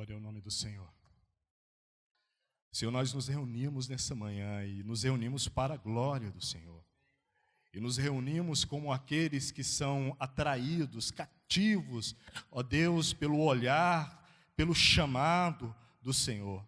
Glória ao nome do Senhor. Senhor, nós nos reunimos nessa manhã e nos reunimos para a glória do Senhor. E nos reunimos como aqueles que são atraídos, cativos, ó Deus, pelo olhar, pelo chamado do Senhor.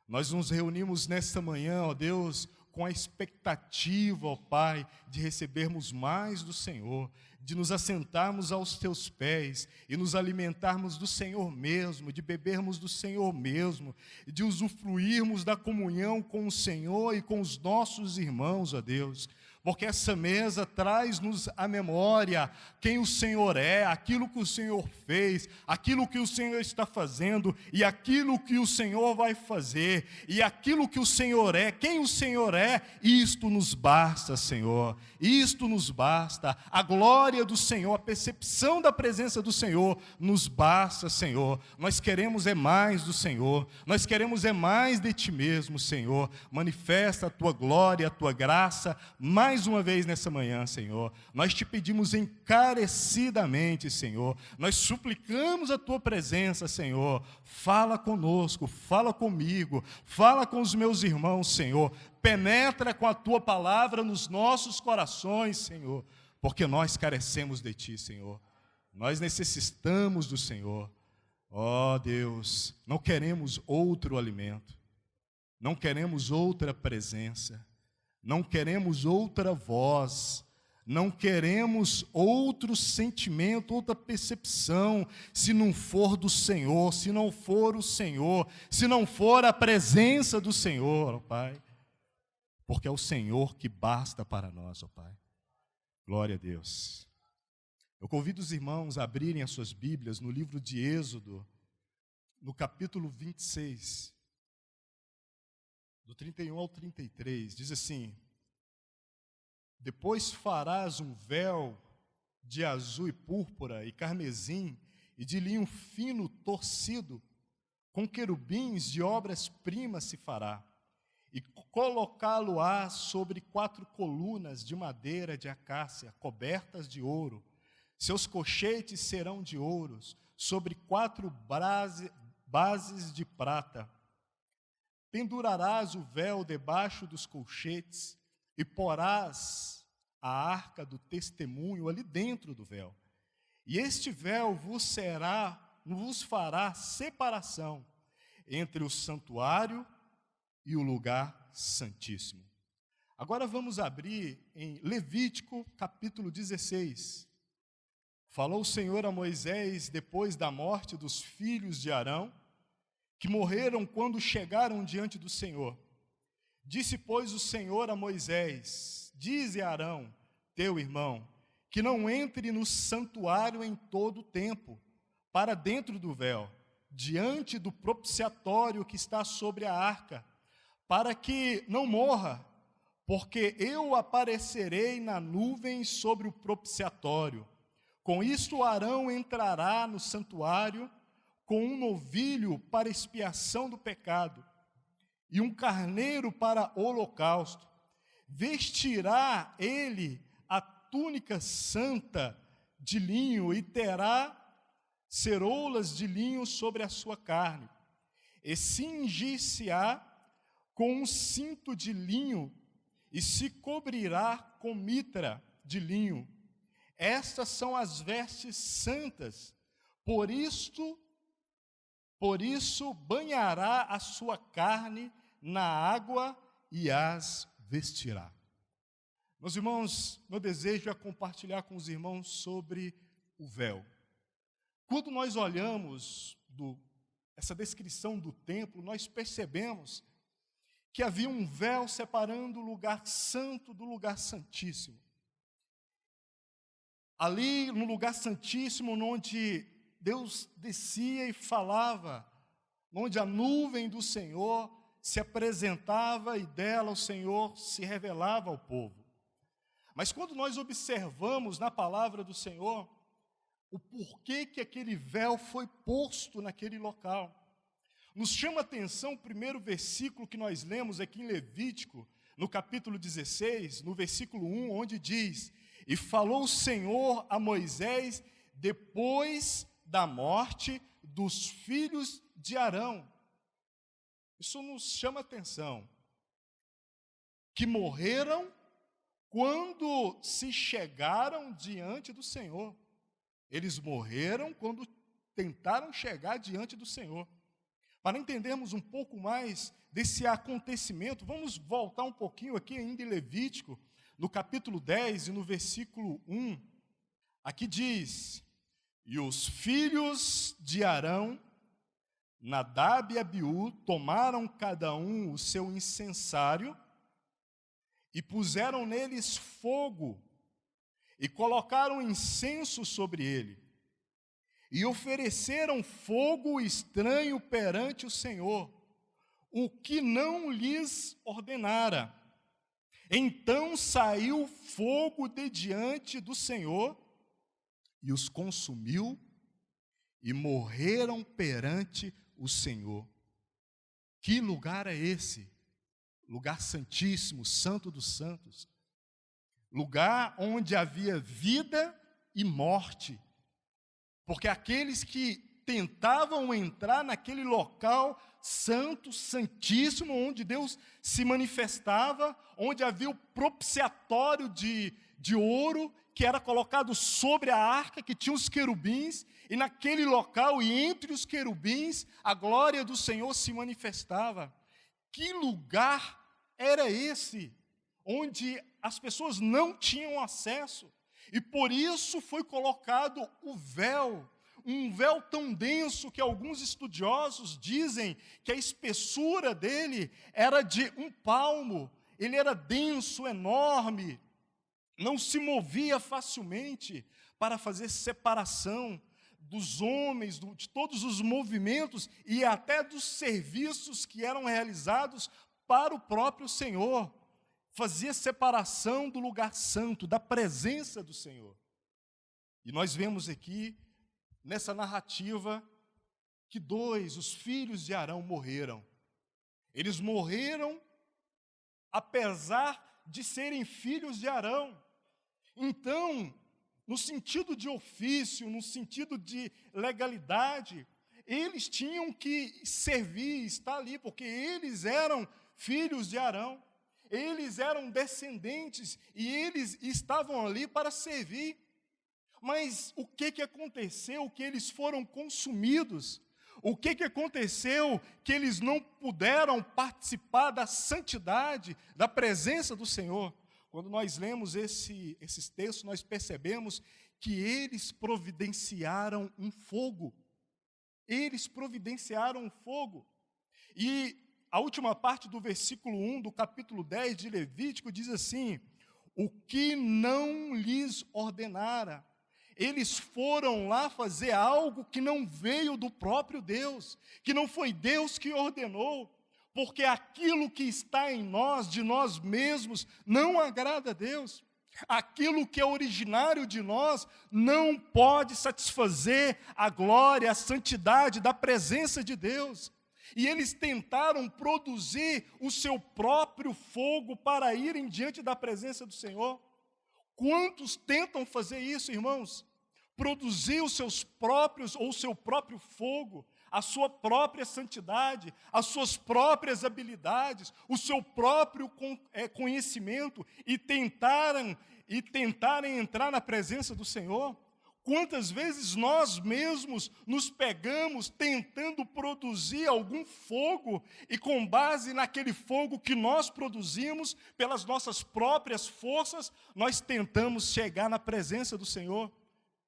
Nós nos reunimos nesta manhã, ó Deus, com a expectativa, ó Pai, de recebermos mais do Senhor, de nos assentarmos aos Teus pés e nos alimentarmos do Senhor mesmo, de bebermos do Senhor mesmo, de usufruirmos da comunhão com o Senhor e com os nossos irmãos, ó Deus. Porque essa mesa traz-nos à memória quem o Senhor é, aquilo que o Senhor fez, aquilo que o Senhor está fazendo e aquilo que o Senhor vai fazer, e aquilo que o Senhor é, quem o Senhor é, isto nos basta, Senhor, isto nos basta, a glória do Senhor, a percepção da presença do Senhor nos basta, Senhor. Nós queremos é mais do Senhor, nós queremos é mais de Ti mesmo, Senhor. Manifesta a Tua glória, a Tua graça, mais uma vez nessa manhã, Senhor. Nós Te pedimos encarecidamente, Senhor. Nós suplicamos a Tua presença, Senhor. Fala conosco, fala comigo, fala com os meus irmãos, Senhor. Penetra com a Tua palavra nos nossos corações, Senhor, porque nós carecemos de Ti, Senhor. Nós necessitamos do Senhor. Ó Deus, não queremos outro alimento, não queremos outra presença, não queremos outra voz, não queremos outro sentimento, outra percepção, se não for do Senhor, se não for o Senhor, se não for a presença do Senhor, ó Pai, porque é o Senhor que basta para nós, ó Pai. Glória a Deus. Eu convido os irmãos a abrirem as suas Bíblias no livro de Êxodo, no capítulo 26, do 31 ao 33, diz assim: depois farás um véu de azul e púrpura e carmesim e de linho fino torcido, com querubins de obras-primas se fará, e colocá-lo-á sobre 4 colunas de madeira de acácia, cobertas de ouro. Seus cochetes serão de ouros, sobre 4 bases de prata. Pendurarás o véu debaixo dos colchetes e porás a arca do testemunho ali dentro do véu. E este véu vos fará separação entre o santuário e o lugar santíssimo. Agora vamos abrir em Levítico capítulo 16. Falou o Senhor a Moisés depois da morte dos filhos de Arão, que morreram quando chegaram diante do Senhor. Disse, pois, o Senhor a Moisés: dize a Arão, teu irmão, que não entre no santuário em todo o tempo, para dentro do véu, diante do propiciatório que está sobre a arca, para que não morra, porque eu aparecerei na nuvem sobre o propiciatório. Com isto Arão entrará no santuário com um novilho para expiação do pecado e um carneiro para holocausto. Vestirá ele a túnica santa de linho e terá ceroulas de linho sobre a sua carne. E cingir-se-á com um cinto de linho e se cobrirá com mitra de linho. Estas são as vestes santas. Por isso banhará a sua carne na água e as vestirá. Meus irmãos, meu desejo é compartilhar com os irmãos sobre o véu. Quando nós olhamos essa descrição do templo, nós percebemos que havia um véu separando o lugar santo do lugar santíssimo. Ali no lugar santíssimo, onde Deus descia e falava, onde a nuvem do Senhor se apresentava e dela o Senhor se revelava ao povo. Mas quando nós observamos na palavra do Senhor o porquê que aquele véu foi posto naquele local, nos chama a atenção o primeiro versículo que nós lemos aqui em Levítico, no capítulo 16, no versículo 1, onde diz: e falou o Senhor a Moisés depois da morte dos filhos de Arão. Isso nos chama atenção. Que morreram quando se chegaram diante do Senhor. Eles morreram quando tentaram chegar diante do Senhor. Para entendermos um pouco mais desse acontecimento, vamos voltar um pouquinho aqui ainda em Levítico, no capítulo 10 e no versículo 1. Aqui diz: e os filhos de Arão, Nadab e Abiú, tomaram cada um o seu incensário e puseram neles fogo e colocaram incenso sobre ele e ofereceram fogo estranho perante o Senhor, o que não lhes ordenara. Então saiu fogo de diante do Senhor e os consumiu e morreram perante o Senhor. Que lugar é esse? Lugar santíssimo, santo dos santos. Lugar onde havia vida e morte. Porque aqueles que tentavam entrar naquele local santo, santíssimo, onde Deus se manifestava, onde havia o propiciatório de ouro, que era colocado sobre a arca, que tinha os querubins, e naquele local, e entre os querubins, a glória do Senhor se manifestava. Que lugar era esse, onde as pessoas não tinham acesso? E por isso foi colocado o véu, um véu tão denso que alguns estudiosos dizem que a espessura dele era de 1 palmo, ele era denso, enorme, não se movia facilmente para fazer separação dos homens, de todos os movimentos e até dos serviços que eram realizados para o próprio Senhor. Fazia separação do lugar santo, da presença do Senhor. E nós vemos aqui, nessa narrativa, que os filhos de Arão morreram. Eles morreram apesar de serem filhos de Arão. Então, no sentido de ofício, no sentido de legalidade, eles tinham que servir, estar ali, porque eles eram filhos de Arão. Eles eram descendentes e eles estavam ali para servir. Mas o que aconteceu? Que eles foram consumidos. O que aconteceu? Que eles não puderam participar da santidade, da presença do Senhor. Quando nós lemos esses textos, nós percebemos que eles providenciaram um fogo. Eles providenciaram um fogo. E a última parte do versículo 1 do capítulo 10 de Levítico diz assim: o que não lhes ordenara. Eles foram lá fazer algo que não veio do próprio Deus, que não foi Deus que ordenou, porque aquilo que está em nós, de nós mesmos, não agrada a Deus. Aquilo que é originário de nós não pode satisfazer a glória, a santidade da presença de Deus. E eles tentaram produzir o seu próprio fogo para irem diante da presença do Senhor. Quantos tentam fazer isso, irmãos? Produzir os seus próprios, ou o seu próprio fogo, a sua própria santidade, as suas próprias habilidades, o seu próprio conhecimento e tentarem entrar na presença do Senhor. Quantas vezes nós mesmos nos pegamos tentando produzir algum fogo e com base naquele fogo que nós produzimos, pelas nossas próprias forças, nós tentamos chegar na presença do Senhor.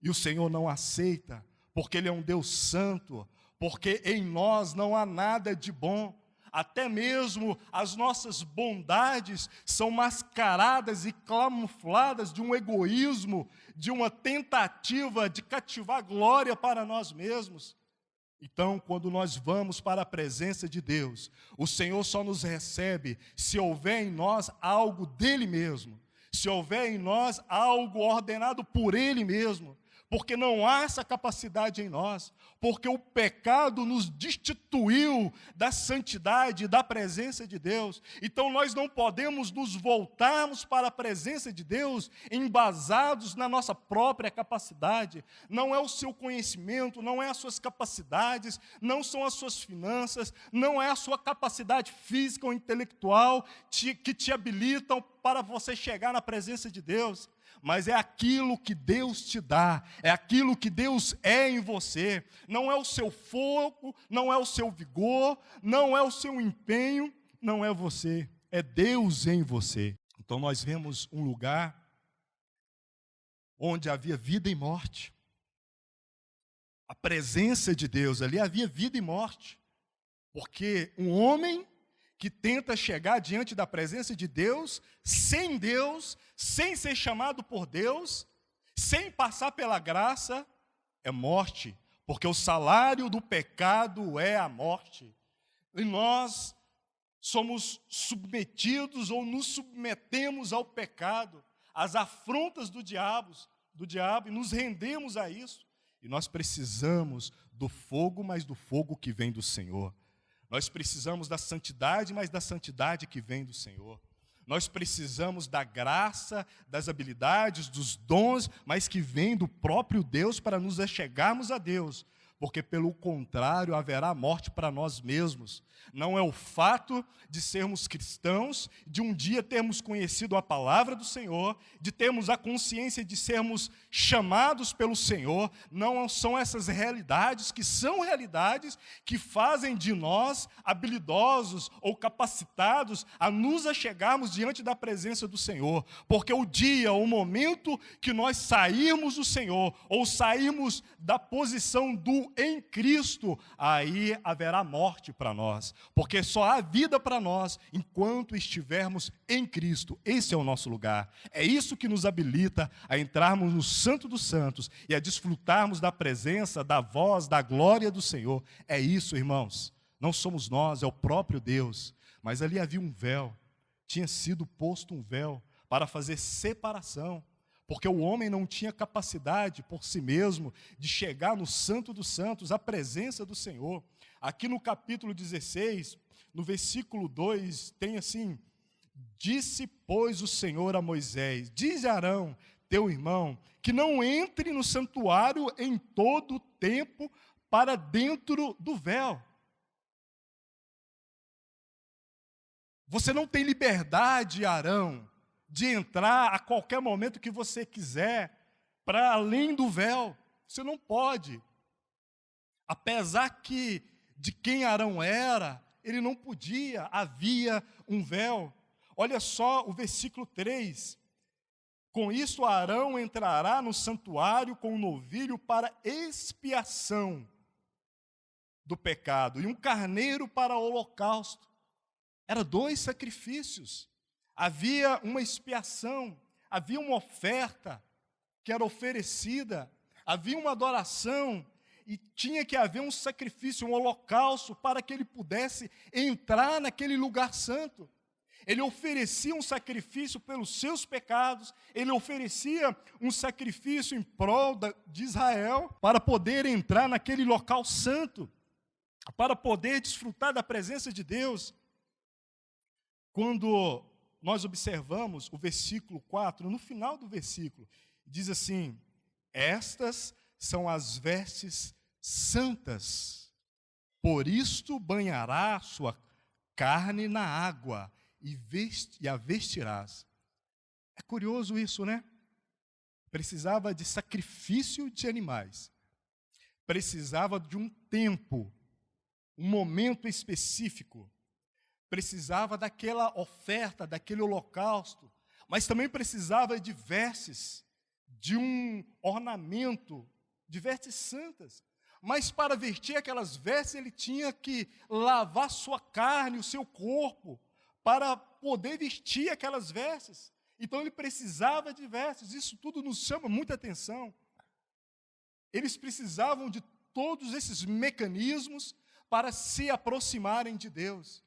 E o Senhor não aceita, porque Ele é um Deus santo, porque em nós não há nada de bom. Até mesmo as nossas bondades são mascaradas e camufladas de um egoísmo, de uma tentativa de cativar glória para nós mesmos. Então, quando nós vamos para a presença de Deus, o Senhor só nos recebe se houver em nós algo dele mesmo, se houver em nós algo ordenado por Ele mesmo, porque não há essa capacidade em nós, porque o pecado nos destituiu da santidade, da presença de Deus. Então nós não podemos nos voltarmos para a presença de Deus embasados na nossa própria capacidade. Não é o seu conhecimento, não é as suas capacidades, não são as suas finanças, não é a sua capacidade física ou intelectual que te habilitam para você chegar na presença de Deus. Mas é aquilo que Deus te dá, é aquilo que Deus é em você. Não é o seu fogo, não é o seu vigor, não é o seu empenho, não é você, é Deus em você. Então nós vemos um lugar onde havia vida e morte. A presença de Deus, ali havia vida e morte. Porque um homem que tenta chegar diante da presença de Deus, sem ser chamado por Deus, sem passar pela graça, é morte, porque o salário do pecado é a morte. E nós somos submetidos ou nos submetemos ao pecado, às afrontas do diabo, e nos rendemos a isso. E nós precisamos do fogo, mas do fogo que vem do Senhor. Nós precisamos da santidade, mas da santidade que vem do Senhor. Nós precisamos da graça, das habilidades, dos dons, mas que vem do próprio Deus para nos achegarmos a Deus. Porque, pelo contrário, haverá morte para nós mesmos. Não é o fato de sermos cristãos, de um dia termos conhecido a palavra do Senhor, de termos a consciência de sermos chamados pelo Senhor. Não são essas realidades, que são realidades que fazem de nós habilidosos ou capacitados a nos achegarmos diante da presença do Senhor. Porque o dia, o momento que nós sairmos do Senhor, ou sairmos da posição do em Cristo, aí haverá morte para nós, porque só há vida para nós enquanto estivermos em Cristo. Esse é o nosso lugar. É isso que nos habilita a entrarmos no Santo dos Santos e a desfrutarmos da presença, da voz, da glória do Senhor. É isso, irmãos. Não somos nós, é o próprio Deus. Mas ali havia um véu, tinha sido posto um véu para fazer separação. Porque o homem não tinha capacidade por si mesmo de chegar no Santo dos Santos, à presença do Senhor. Aqui no capítulo 16, no versículo 2, tem assim: disse, pois, o Senhor a Moisés, diz a Arão, teu irmão, que não entre no santuário em todo o tempo para dentro do véu. Você não tem liberdade, Arão, de entrar a qualquer momento que você quiser, para além do véu. Você não pode. Apesar que de quem Arão era, ele não podia, havia um véu. Olha só o versículo 3. Com isso Arão entrará no santuário com um novilho para expiação do pecado, e um carneiro para holocausto. Eram 2 sacrifícios. Havia uma expiação, havia uma oferta que era oferecida, havia uma adoração e tinha que haver um sacrifício, um holocausto para que ele pudesse entrar naquele lugar santo. Ele oferecia um sacrifício pelos seus pecados, ele oferecia um sacrifício em prol de Israel para poder entrar naquele local santo, para poder desfrutar da presença de Deus. Quando nós observamos o versículo 4, no final do versículo, diz assim: estas são as vestes santas, por isto banhará a sua carne na água e a vestirás. É curioso isso, né? Precisava de sacrifício de animais, precisava de um tempo, um momento específico, precisava daquela oferta, daquele holocausto, mas também precisava de vestes, de um ornamento, de vestes santas. Mas para vestir aquelas vestes, ele tinha que lavar sua carne, o seu corpo, para poder vestir aquelas vestes. Então ele precisava de vestes. Isso tudo nos chama muita atenção. Eles precisavam de todos esses mecanismos para se aproximarem de Deus.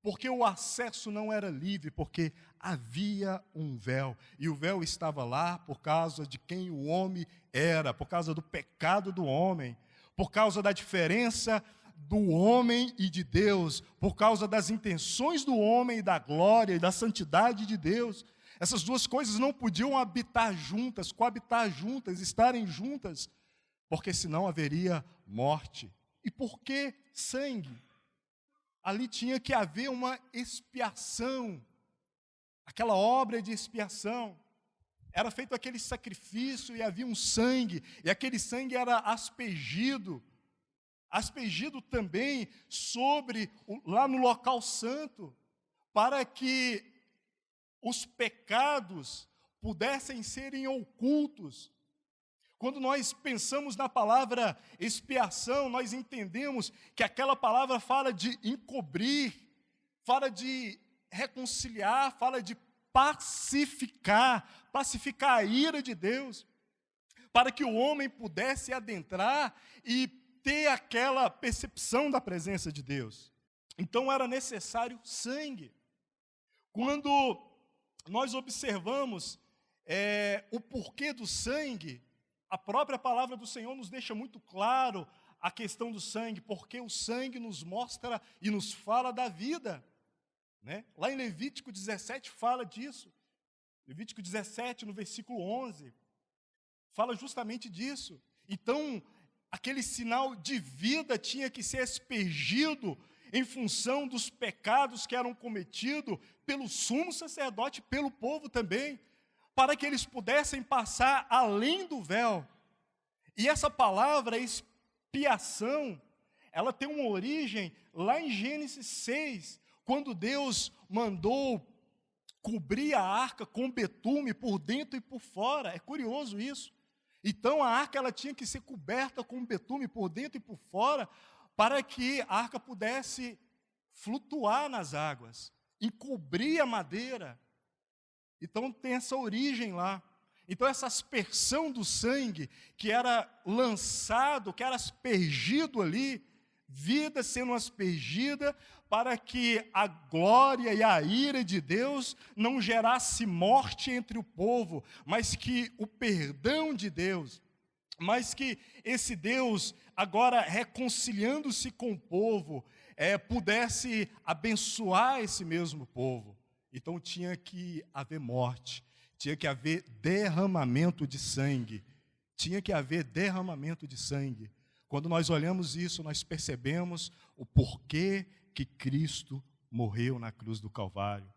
porque o acesso não era livre, porque havia um véu, e o véu estava lá por causa de quem o homem era, por causa do pecado do homem, por causa da diferença do homem e de Deus, por causa das intenções do homem e da glória e da santidade de Deus. Essas duas coisas não podiam habitar juntas, coabitar juntas, estarem juntas, porque senão haveria morte. E por que sangue? Ali tinha que haver uma expiação, aquela obra de expiação. Era feito aquele sacrifício e havia um sangue, e aquele sangue era aspergido também lá no local santo, para que os pecados pudessem serem ocultos. Quando nós pensamos na palavra expiação, nós entendemos que aquela palavra fala de encobrir, fala de reconciliar, fala de pacificar a ira de Deus, para que o homem pudesse adentrar e ter aquela percepção da presença de Deus. Então era necessário sangue. Quando nós observamos o porquê do sangue, a própria palavra do Senhor nos deixa muito claro a questão do sangue, porque o sangue nos mostra e nos fala da vida, né? Lá em Levítico 17 fala disso. Levítico 17, no versículo 11, fala justamente disso. Então, aquele sinal de vida tinha que ser aspergido em função dos pecados que eram cometidos pelo sumo sacerdote, pelo povo também, para que eles pudessem passar além do véu. E essa palavra expiação, ela tem uma origem lá em Gênesis 6, quando Deus mandou cobrir a arca com betume por dentro e por fora. É curioso isso. Então a arca ela tinha que ser coberta com betume por dentro e por fora, para que a arca pudesse flutuar nas águas, encobrir a madeira. Então tem essa origem lá. Então essa aspersão do sangue que era lançado, que era aspergido ali, vida sendo aspergida, para que a glória e a ira de Deus não gerasse morte entre o povo, mas que o perdão de Deus, mas que esse Deus, agora reconciliando-se com o povo, pudesse abençoar esse mesmo povo. Então tinha que haver morte, tinha que haver derramamento de sangue, tinha que haver derramamento de sangue. Quando nós olhamos isso, nós percebemos o porquê que Cristo morreu na cruz do Calvário.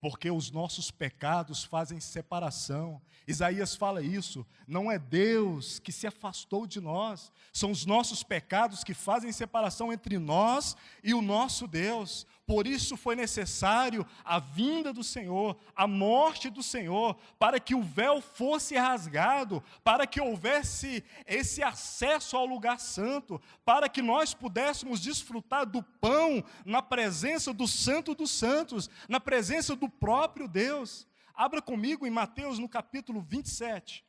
Porque os nossos pecados fazem separação. Isaías fala isso, não é Deus que se afastou de nós, são os nossos pecados que fazem separação entre nós e o nosso Deus. Por isso foi necessário a vinda do Senhor, a morte do Senhor, para que o véu fosse rasgado, para que houvesse esse acesso ao lugar santo, para que nós pudéssemos desfrutar do pão na presença do Santo dos Santos, na presença do próprio Deus. Abra comigo em Mateus no capítulo 27.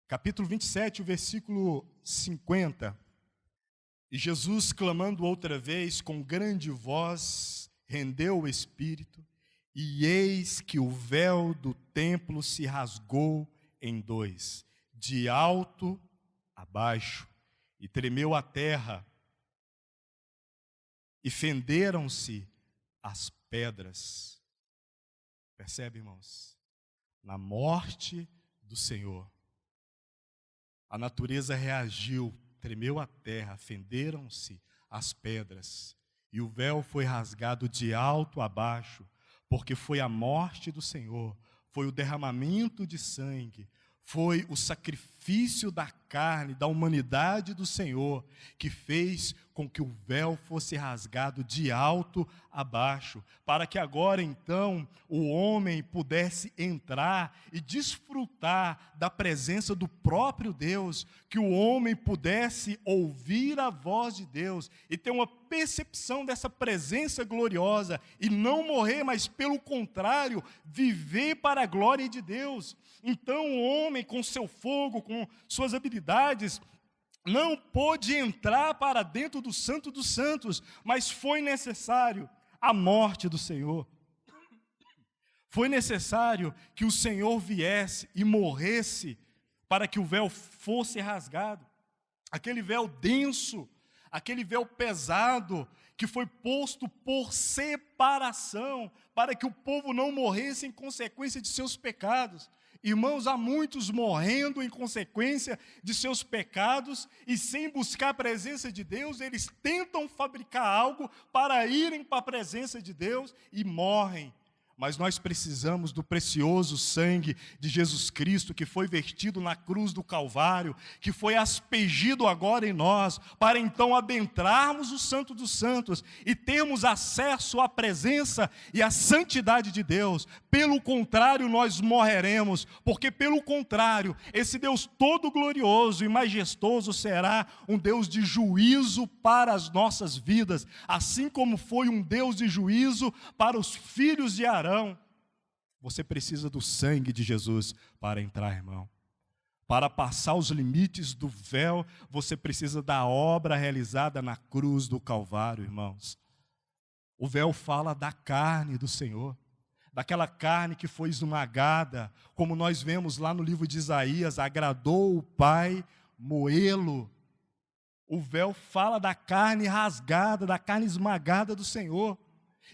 Capítulo 27, o versículo 50. E Jesus, clamando outra vez com grande voz, rendeu o espírito, e eis que o véu do templo se rasgou em dois, de alto a baixo, e tremeu a terra, e fenderam-se as pedras. Percebe, irmãos? Na morte do Senhor, a natureza reagiu, tremeu a terra, fenderam-se as pedras, e o véu foi rasgado de alto a baixo, porque foi a morte do Senhor, foi o derramamento de sangue, foi o sacrifício da carne, da humanidade do Senhor, que fez com que o véu fosse rasgado de alto a baixo, para que agora então o homem pudesse entrar e desfrutar da presença do próprio Deus, que o homem pudesse ouvir a voz de Deus e ter uma percepção dessa presença gloriosa e não morrer, mas pelo contrário, viver para a glória de Deus. Então o homem, com seu fogo, com suas habilidades, não pôde entrar para dentro do Santo dos Santos, mas foi necessário a morte do Senhor. Foi necessário que o Senhor viesse e morresse para que o véu fosse rasgado. Aquele véu denso, aquele véu pesado, que foi posto por separação, para que o povo não morresse em consequência de seus pecados. Irmãos, há muitos morrendo em consequência de seus pecados, e sem buscar a presença de Deus, eles tentam fabricar algo para irem para a presença de Deus e morrem. Mas nós precisamos do precioso sangue de Jesus Cristo, que foi vertido na cruz do Calvário, que foi aspergido agora em nós, para então adentrarmos o Santo dos Santos e termos acesso à presença e à santidade de Deus. Pelo contrário, nós morreremos, porque pelo contrário, esse Deus todo glorioso e majestoso será um Deus de juízo para as nossas vidas, assim como foi um Deus de juízo para os filhos de Arão. Você precisa do sangue de Jesus para entrar, irmão. Para passar os limites do véu, você precisa da obra realizada na cruz do Calvário, irmãos. O véu fala da carne do Senhor, daquela carne que foi esmagada, como nós vemos lá no livro de Isaías, agradou o Pai moê-lo. O véu fala da carne rasgada, da carne esmagada do Senhor,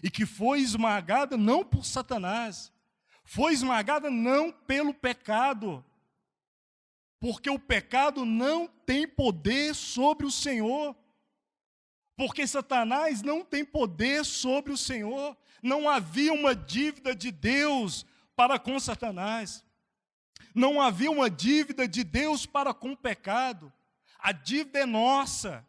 e que foi esmagada não por Satanás, foi esmagada não pelo pecado, porque o pecado não tem poder sobre o Senhor, porque Satanás não tem poder sobre o Senhor. Não havia uma dívida de Deus para com Satanás, não havia uma dívida de Deus para com o pecado, a dívida é nossa.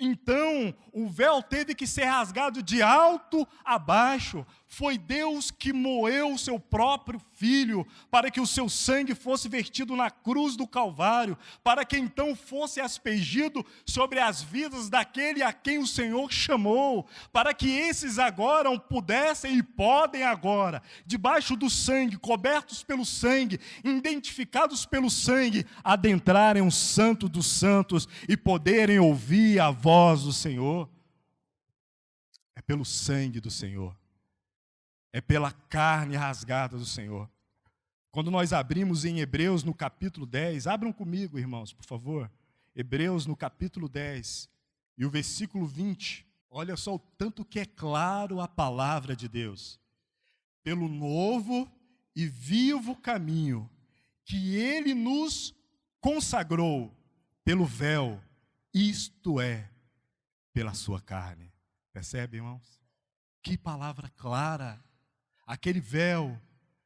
Então, o véu teve que ser rasgado de alto a baixo. Foi Deus que moeu o seu próprio Filho, para que o seu sangue fosse vertido na cruz do Calvário, para que então fosse aspergido sobre as vidas daquele a quem o Senhor chamou, para que esses agora pudessem e podem agora, debaixo do sangue, cobertos pelo sangue, identificados pelo sangue, adentrarem o Santo dos Santos e poderem ouvir a voz do Senhor. É pelo sangue do Senhor, é pela carne rasgada do Senhor. Quando nós abrimos em Hebreus no capítulo 10, abram comigo, irmãos, por favor. Hebreus no capítulo 10 e o versículo 20. Olha só o tanto que é claro a palavra de Deus. Pelo novo e vivo caminho que Ele nos consagrou pelo véu, isto é, pela sua carne. Percebe, irmãos? Que palavra clara. Aquele véu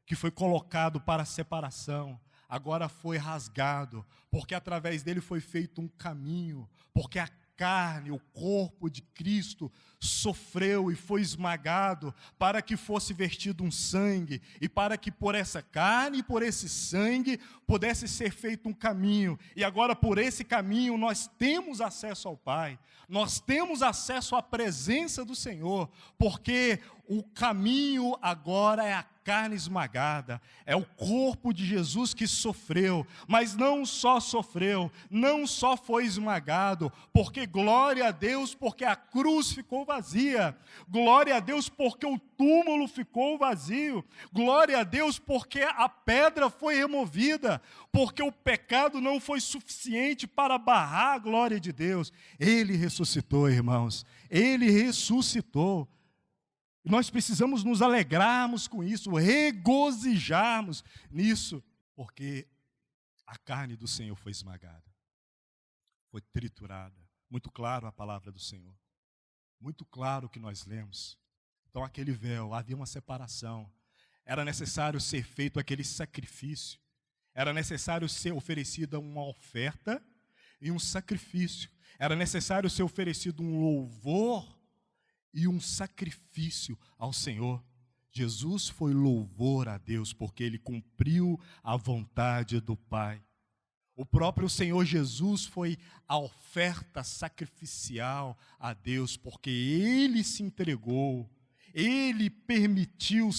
que foi colocado para a separação, agora foi rasgado, porque através dele foi feito um caminho, porque a carne, o corpo de Cristo sofreu e foi esmagado para que fosse vertido um sangue, e para que por essa carne e por esse sangue pudesse ser feito um caminho, e agora por esse caminho nós temos acesso ao Pai, nós temos acesso à presença do Senhor, porque o caminho agora é a carne esmagada, é o corpo de Jesus que sofreu, mas não só sofreu, não só foi esmagado, porque glória a Deus, porque a cruz ficou vazia, glória a Deus porque o túmulo ficou vazio, glória a Deus porque a pedra foi removida, porque o pecado não foi suficiente para barrar a glória de Deus. Ele ressuscitou, irmãos, Ele ressuscitou. Nós precisamos nos alegrarmos com isso, regozijarmos nisso, porque a carne do Senhor foi esmagada, foi triturada. Muito claro a palavra do Senhor, muito claro o que nós lemos. Então aquele véu, havia uma separação, era necessário ser feito aquele sacrifício, era necessário ser oferecida uma oferta e um sacrifício, era necessário ser oferecido um louvor e um sacrifício ao Senhor. Jesus foi louvor a Deus, porque Ele cumpriu a vontade do Pai. O próprio Senhor Jesus foi a oferta sacrificial a Deus, porque Ele se entregou, Ele permitiu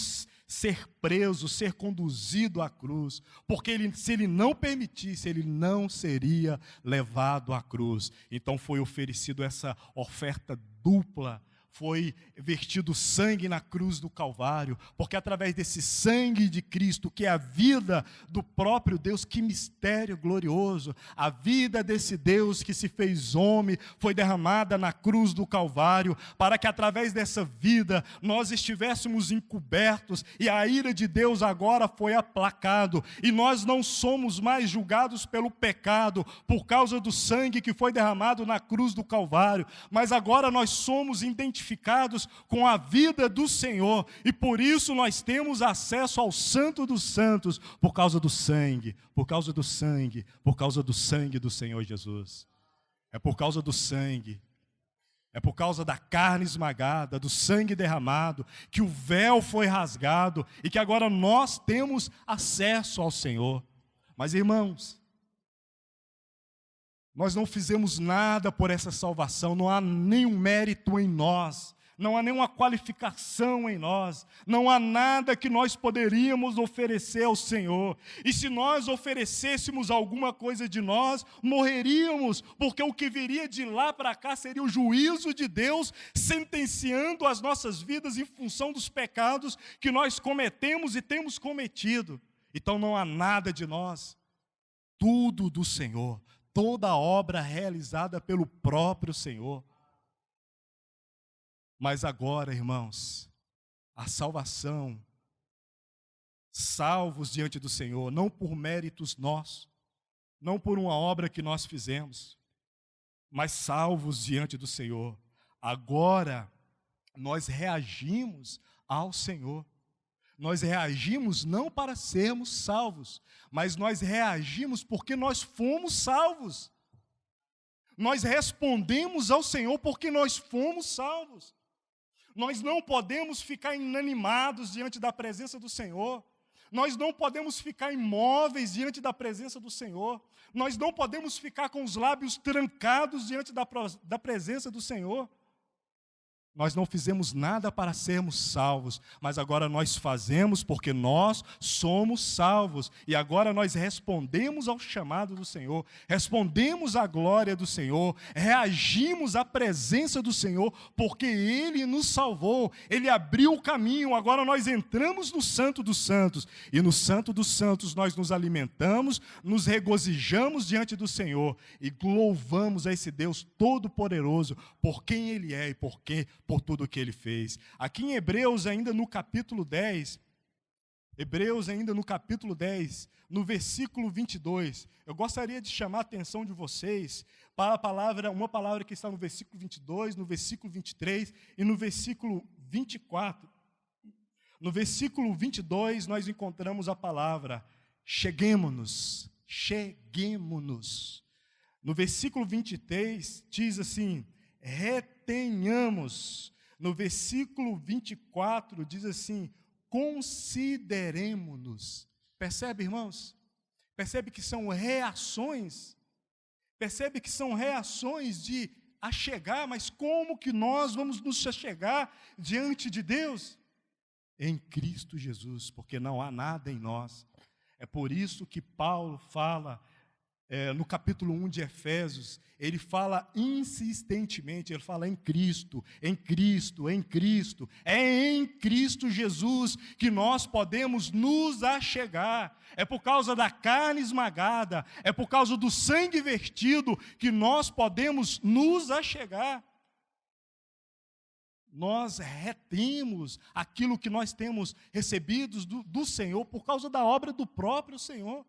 ser preso, ser conduzido à cruz, porque se Ele não permitisse, Ele não seria levado à cruz. Então foi oferecido essa oferta dupla, foi vertido sangue na cruz do Calvário, porque através desse sangue de Cristo, que é a vida do próprio Deus, que mistério glorioso, a vida desse Deus que se fez homem, foi derramada na cruz do Calvário, para que através dessa vida nós estivéssemos encobertos, e a ira de Deus agora foi aplacado, e nós não somos mais julgados pelo pecado, por causa do sangue que foi derramado na cruz do Calvário, mas agora nós somos identificados com a vida do Senhor, e por isso nós temos acesso ao Santo dos Santos, por causa do sangue, por causa do sangue, por causa do sangue do Senhor Jesus. É por causa do sangue, é por causa da carne esmagada, do sangue derramado, que o véu foi rasgado, e que agora nós temos acesso ao Senhor. Mas irmãos, nós não fizemos nada por essa salvação, não há nenhum mérito em nós, não há nenhuma qualificação em nós, não há nada que nós poderíamos oferecer ao Senhor. E se nós oferecêssemos alguma coisa de nós, morreríamos, porque o que viria de lá para cá seria o juízo de Deus, sentenciando as nossas vidas em função dos pecados que nós cometemos e temos cometido. Então não há nada de nós, tudo do Senhor. Toda a obra realizada pelo próprio Senhor. Mas agora, irmãos, a salvação, salvos diante do Senhor, não por méritos nossos, não por uma obra que nós fizemos, mas salvos diante do Senhor. Agora, nós reagimos ao Senhor. Nós reagimos não para sermos salvos, mas nós reagimos porque nós fomos salvos. Nós respondemos ao Senhor porque nós fomos salvos. Nós não podemos ficar inanimados diante da presença do Senhor. Nós não podemos ficar imóveis diante da presença do Senhor. Nós não podemos ficar com os lábios trancados diante da presença do Senhor. Nós não fizemos nada para sermos salvos, mas agora nós fazemos porque nós somos salvos. E agora nós respondemos ao chamado do Senhor, respondemos à glória do Senhor, reagimos à presença do Senhor, porque Ele nos salvou, Ele abriu o caminho. Agora nós entramos no Santo dos Santos, e no Santo dos Santos nós nos alimentamos, nos regozijamos diante do Senhor, e louvamos a esse Deus Todo-Poderoso, por quem Ele é e por tudo o que Ele fez. Aqui em Hebreus, ainda no capítulo 10, no versículo 22, eu gostaria de chamar a atenção de vocês para uma palavra que está no versículo 22, no versículo 23 e no versículo 24. No versículo 22, nós encontramos a palavra cheguemo-nos, cheguemo-nos. No versículo 23, diz assim, retenhamos. No versículo 24 diz assim, consideremo-nos. Percebe, irmãos? Percebe que são reações? Percebe que são reações de achegar, mas como que nós vamos nos achegar diante de Deus? Em Cristo Jesus, porque não há nada em nós. É por isso que Paulo fala, no capítulo 1 de Efésios, ele fala insistentemente, ele fala em Cristo, em Cristo, em Cristo. É em Cristo Jesus que nós podemos nos achegar. É por causa da carne esmagada, é por causa do sangue vertido que nós podemos nos achegar. Nós retemos aquilo que nós temos recebido do Senhor por causa da obra do próprio Senhor.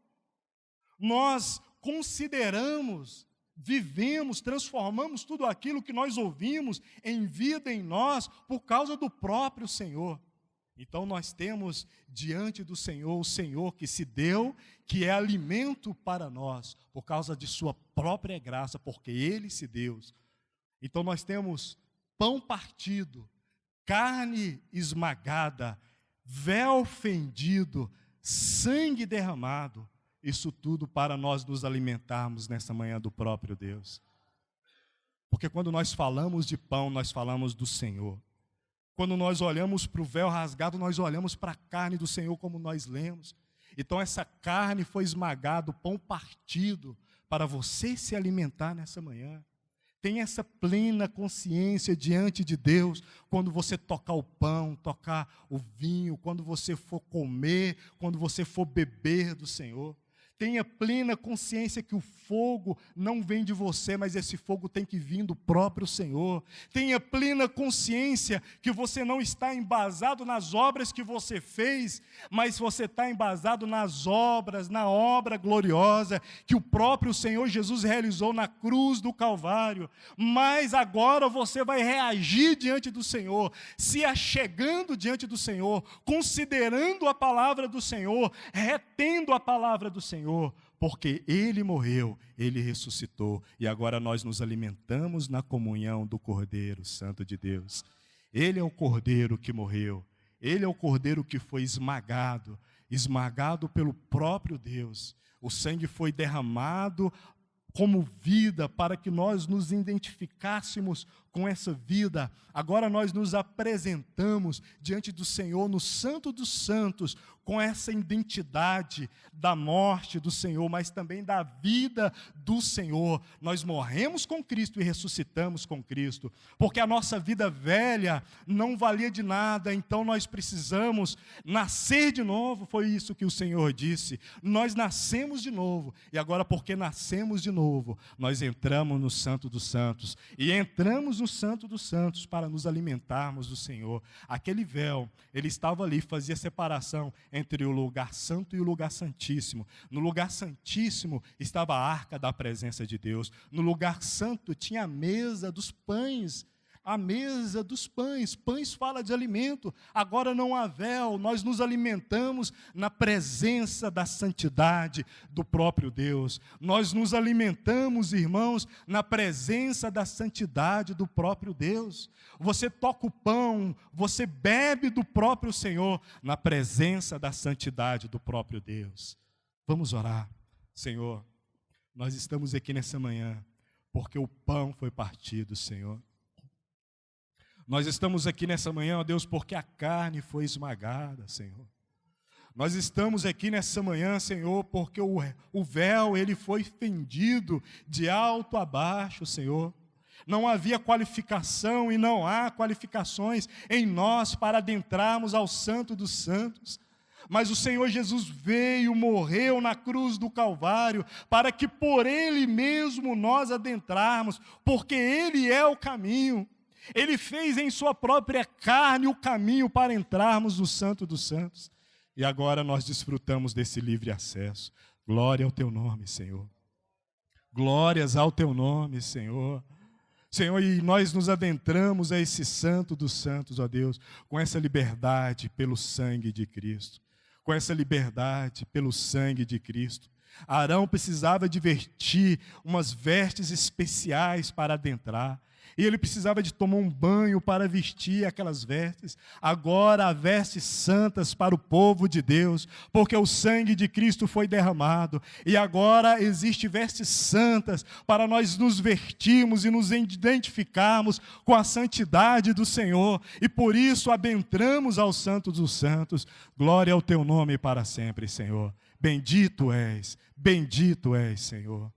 Nós consideramos, vivemos, transformamos tudo aquilo que nós ouvimos em vida em nós por causa do próprio Senhor. Então nós temos diante do Senhor o Senhor que se deu, que é alimento para nós, por causa de sua própria graça, porque Ele se deu. Então nós temos pão partido, carne esmagada, véu fendido, sangue derramado. Isso tudo para nós nos alimentarmos nessa manhã do próprio Deus. Porque quando nós falamos de pão, nós falamos do Senhor. Quando nós olhamos para o véu rasgado, nós olhamos para a carne do Senhor, como nós lemos. Então essa carne foi esmagada, o pão partido, para você se alimentar nessa manhã. Tenha essa plena consciência diante de Deus, quando você tocar o pão, tocar o vinho, quando você for comer, quando você for beber do Senhor. Tenha plena consciência que o fogo não vem de você, mas esse fogo tem que vir do próprio Senhor. Tenha plena consciência que você não está embasado nas obras que você fez, mas você está embasado nas obras, na obra gloriosa que o próprio Senhor Jesus realizou na cruz do Calvário. Mas agora você vai reagir diante do Senhor, se achegando diante do Senhor, considerando a palavra do Senhor, retendo a palavra do Senhor, porque Ele morreu, Ele ressuscitou, e agora nós nos alimentamos na comunhão do Cordeiro Santo de Deus. Ele é o Cordeiro que morreu, Ele é o Cordeiro que foi esmagado pelo próprio Deus. O sangue foi derramado como vida, para que nós nos identificássemos com essa vida. Agora nós nos apresentamos diante do Senhor no Santo dos Santos, com essa identidade da morte do Senhor, mas também da vida do Senhor. Nós morremos com Cristo e ressuscitamos com Cristo, porque a nossa vida velha não valia de nada, então nós precisamos nascer de novo, foi isso que o Senhor disse. Nós nascemos de novo, e agora porque nascemos de novo, nós entramos no Santo dos Santos, e entramos no Santo dos Santos para nos alimentarmos do Senhor. Aquele véu, ele estava ali, fazia separação entre o lugar santo e o lugar santíssimo. No lugar santíssimo estava a arca da presença de Deus. No lugar santo tinha a mesa dos pães. A mesa dos pães. Pães fala de alimento. Agora não há véu. Nós nos alimentamos na presença da santidade do próprio Deus. Nós nos alimentamos, irmãos, na presença da santidade do próprio Deus. Você toca o pão, você bebe do próprio Senhor, na presença da santidade do próprio Deus. Vamos orar. Senhor, nós estamos aqui nessa manhã, porque o pão foi partido, Senhor. Nós estamos aqui nessa manhã, ó Deus, porque a carne foi esmagada, Senhor. Nós estamos aqui nessa manhã, Senhor, porque o véu, ele foi fendido de alto a baixo, Senhor. Não havia qualificação e não há qualificações em nós para adentrarmos ao Santo dos Santos. Mas o Senhor Jesus veio, morreu na cruz do Calvário, para que por Ele mesmo nós adentrarmos, porque Ele é o caminho. Ele fez em sua própria carne o caminho para entrarmos no Santo dos Santos. E agora nós desfrutamos desse livre acesso. Glória ao Teu nome, Senhor. Glórias ao Teu nome, Senhor. Senhor, e nós nos adentramos a esse Santo dos Santos, ó Deus, com essa liberdade pelo sangue de Cristo. Com essa liberdade pelo sangue de Cristo. Arão precisava de vestir umas vestes especiais para adentrar. E ele precisava de tomar um banho para vestir aquelas vestes. Agora há vestes santas para o povo de Deus, porque o sangue de Cristo foi derramado. E agora existe vestes santas para nós nos vestirmos e nos identificarmos com a santidade do Senhor. E por isso adentramos ao Santo dos Santos. Glória ao Teu nome para sempre, Senhor. Bendito és, Senhor.